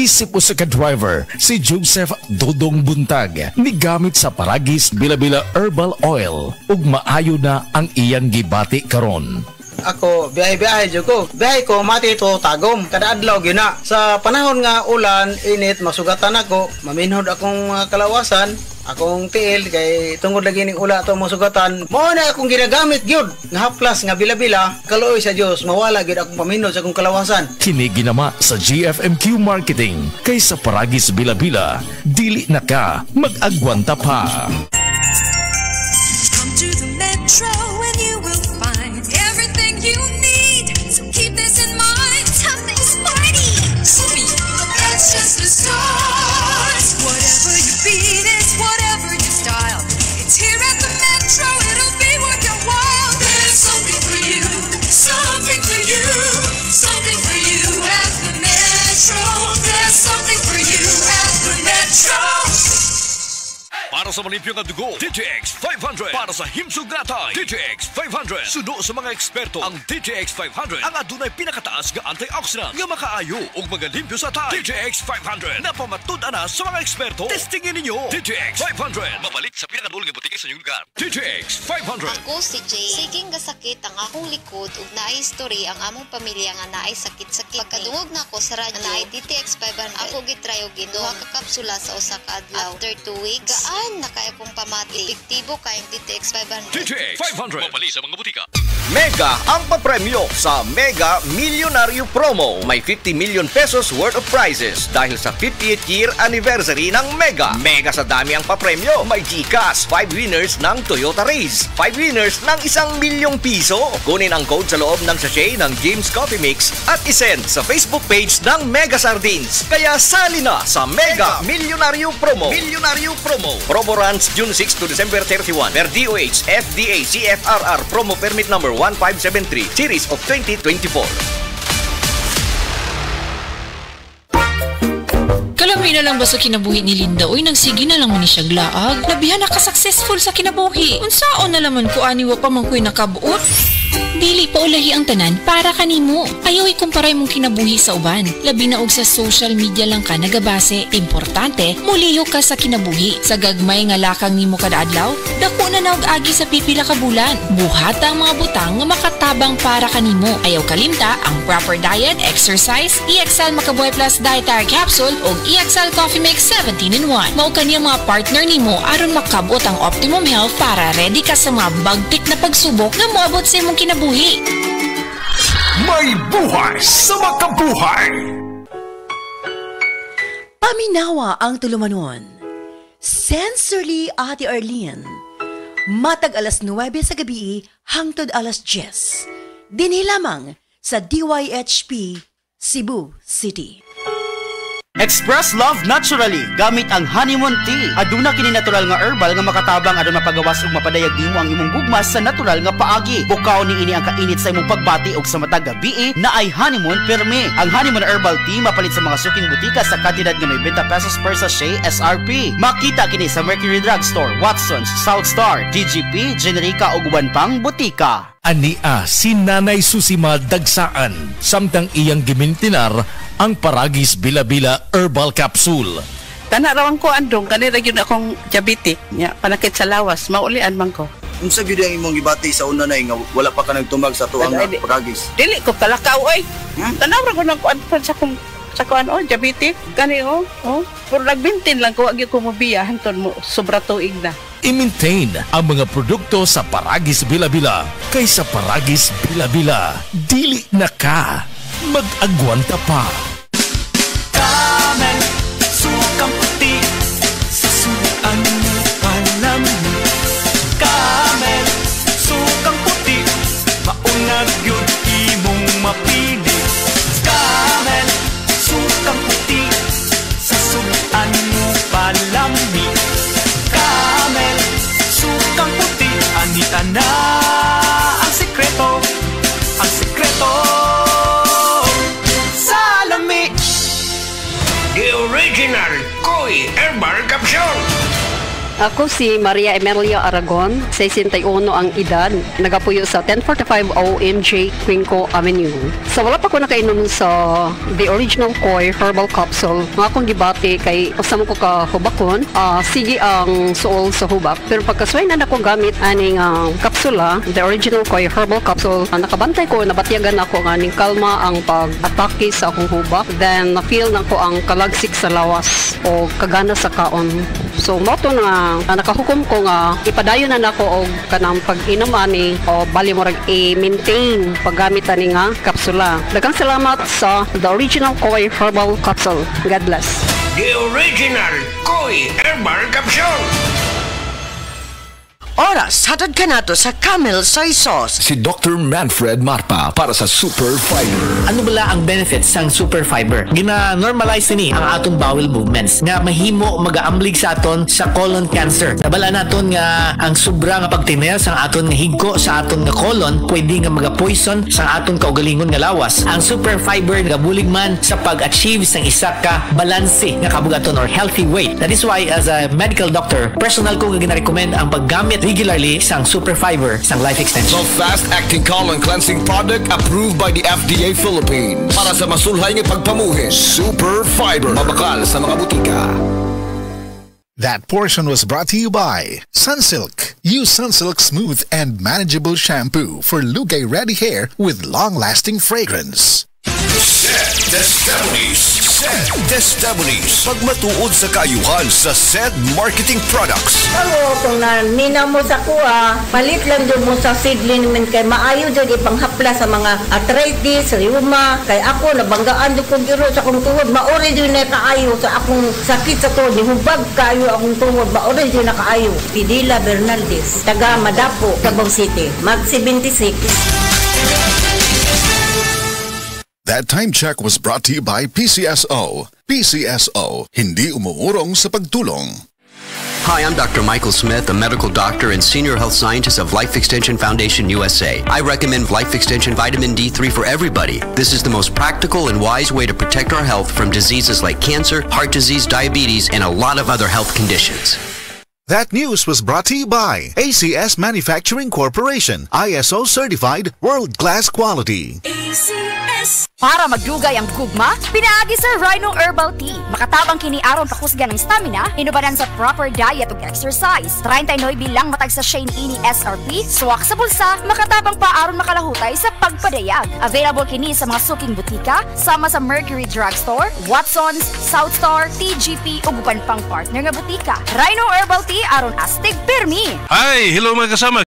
Isip usa ka driver si Joseph Dodong Buntag migamit sa Paragis Bila-Bila Herbal Oil ug maayo na ang iyang gibati karon. Ako, biyahe-biyahe dyan ko. Biyahe ko, mati ito tagom. Kada adlaw gina. Sa panahon nga ulan, init, masugatan ako. Maminhod akong kalawasan. Akong tiil, kay tungod lagi ning ula ito masugatan. Mao na akong ginagamit gyud. Nga haplas, nga bila-bila. Kaluoy sa Dios, mawala gyud akong paminhod sa akong kalawasan. Kini ginama sa GFMQ Marketing. Kay sa Paragis Bila-Bila, dili na ka mag-agwanta pa. Come to the Metro and you will find everything you need. So keep this in mind. Something's party. Sophie, that's just the start. Whatever you beat, it's whatever you style. It's here at the Metro. It'll be worth your while. There's something for you. Something for you. Something for you at the Metro. There's something for you at the Metro. Para sa malimpyo nga dugo, DTX 500. Para sa himsog natay, DTX 500. Sudo sa mga eksperto, ang DTX 500 ang adunay pinakataas nga antioxidant nga makaayo ug magalimpyo sa tay. DTX 500 napamatud-an na sa mga eksperto. Testingin ninyo. DTX 500 mabalit sa pinakadulong nga butika sa inyong lugar. DTX 500. Ako si Jay. Siging gasakit ang akong likod ug naay history ang among pamilya nga naay sakit-sakit. Pagkadungog na ako sa radyo naay DTX 500. Ako gitry og duha ka kapsula sa usa ka adlaw. After 2 weeks, na kaya kong pamati. Epektibo kayong DTX 500. DTX 500. Mapali sa mga butika. Mega ang papremyo sa Mega Milyonaryo Promo. May 50 million pesos worth of prizes dahil sa 50th year anniversary ng Mega. Mega sa dami ang papremyo. May GCash, 5 winners ng Toyota Race, 5 winners ng 1 milyong piso. Kunin ang code sa loob ng sachet ng James Coffee Mix at isend sa Facebook page ng Mega Sardines. Kaya sali na sa Mega Milyonaryo Promo. Milyonaryo Promo. Promo runs June 6 to December 31 per DOH FDA CFRR Promo Permit number 1573 Series of 2024. Kalami na lang ba sa kinabuhi ni Linda? Uy, nagsige na lang man ni siya glaag. Labihan na ka-successful sa kinabuhi. Unsaon na laman ko aniwa pa man ko'y nakabuot? Dili pa ulahi ang tanan para kanimo. Ayaw ikumparay mong kinabuhi sa uban. Labi na og sa social media lang ka nagabase. Importante, muliho ka sa kinabuhi. Sa gagmay nga lakang nimo kada adlaw, dako na naog agi sa pipila ka bulan. Buhata ang mga butang nga makatabang para kanimo. Ayaw kalimta ang proper diet, exercise, EXL Makabuhay Plus Dietary Capsule ug EXL Coffee Mix 17-in-1. Mao kaniya mga partner nimo aron makabot ang optimum health para ready ka sa mga bagtik na pagsubok na moabot sa imong kinabuhi. May buhay sa makabuhay! Paminawa ang tulumanon. Sensorily Ate Arlene. Matag alas 9 sa gabi hangtod alas 10. Dinhi lamang sa DYHP Cebu City. Express love naturally gamit ang honeymoon tea. Aduna kini natural nga herbal nga makatabang aron mapagawas ug mapadayag nimo ang imong gugmas sa natural nga paagi. Bukaw ni ini ang kainit sa imong pagbati ug sa matag gabi na ay honeymoon perme. Ang honeymoon herbal tea mapalit sa mga suking butika sa kantidad nga may 20 pesos per sachet SRP. Makita kini sa Mercury Drugstore, Watson's, South Star, DGP, Generica ug uban pang butika. Ania si Nanay Susima Dagsaan samtang iyang gimintinar ang Paragis Bila-Bila Herbal Capsule. Tanarawan ko andong kanira gyud akong diabetic nya panakit sa lawas maulian man ko. Unsa gyud ang imong gibati sa una nay nga wala pa ka nagtumag sa tuang Paragis? Dili ko kalakaw oy. Tanawra ko nang kuan sa kuan diabetic kani pero nagbintin lang ko agi ko mobiya hanton mo sobra tuig na. I-maintain ang mga produkto sa Paragis Bila-Bila. Kay sa Paragis Bila-Bila, dili na ka mag-agwanta pa. Camel, sukang puti, sasuan mo alam mo. Camel, sukang puti, maunag yun imong mapili. Camel, sukang puti, sasuan mo palami. Camel, sukang puti, anita na ang sekreto, ang sekreto. Sa Ako si Maria Emelia Aragon, 61 ang edad, nagapuyo sa 1045 OMJ Quinco Avenue. So wala pa ko nakainom sa The Original Koi Herbal Capsule. Nga akong gibati kay usam ko ka hubakon, sige ang suol sa hubak. Pero pagkasway na ako gamit aning kapsula, The Original Koi Herbal Capsule, nakabantay ko, nabatyagan ako nga ning kalma ang pag-atake sa akong hubak. Then na-feel na ko ang kalagsik sa lawas o kagana sa kaon. So moto na nakahukom ko nga ipadayon na nako og kanang pag-inom ani o bali mo rag i-maintain paggamit ani nga kapsula. Daghang salamat sa The Original Koi Herbal Capsule. God bless. The Original Koi Herbal Capsule. Oras, hatod ka nato sa Camel Soy Sauce. Si Dr. Manfred Marpa para sa Super Fiber. Ano bala ang benefits sang Super Fiber? Gina-normalize ni ang atong bowel movements nga mahimo mag-aamblig sa aton sa colon cancer. Nabala naton nga ang sobra nga pagtiner sang aton nga higko sa aton nga colon pwede nga maga-poison sang aton kaugalingon nga lawas. Ang Super Fiber nagabulig man sa pag-achieve sang isa ka balanse nga kabugaton or healthy weight. That is why as a medical doctor, personal ko nga gina-recommend ang paggamit regularly sang Super Fiber sang Life Extension. The fast-acting colon cleansing product approved by the FDA Philippines. Para sa masulhay nga pagpamuhi, Super Fiber. Mabakal sa mga butika. That portion was brought to you by Sunsilk. Use Sunsilk Smooth and Manageable Shampoo for lugay-ready hair with long-lasting fragrance. SED Testimonies. Pagmatuod sa kayuhan sa SED Marketing Products. Ako, kung nina mo sa kuha, palit lang doon mo sa seedling naman kay maayo doon ipanghapla sa mga arthritis, rheuma. Kay ako, nabanggaan doon kong giro sa akong tuhod. Maori doon na kaayo sa akong sakit sa tuhod. Hubag kayo akong tuhod. Maori doon na kaayo. Pidila Bernaldez, taga Madapo, Cabao City. Mag 76. That time check was brought to you by PCSO. PCSO, hindi umuurong sa pagtulong. Hi, I'm Dr. Michael Smith, a medical doctor and senior health scientist of Life Extension Foundation USA. I recommend Life Extension Vitamin D3 for everybody. This is the most practical and wise way to protect our health from diseases like cancer, heart disease, diabetes, and a lot of other health conditions. That news was brought to you by ACS Manufacturing Corporation, ISO certified world-class quality. ACS. Para magdugay ang gugma, pinaagi sa Rhino Herbal Tea. Makatabang kini aron pakusgan ng stamina, inubanan sa proper diet ug exercise. 39 bilang matag sa Shane ini SRP, suwak sa bulsa, makatabang pa aron makalahutay sa pagpadayag. Available kini sa mga suking butika, sama sa Mercury Drugstore, Watson's, Southstar, TGP ug uban pang partner nga butika. Rhino Herbal Tea aron astig pirmi. Hi, hello mga kasama.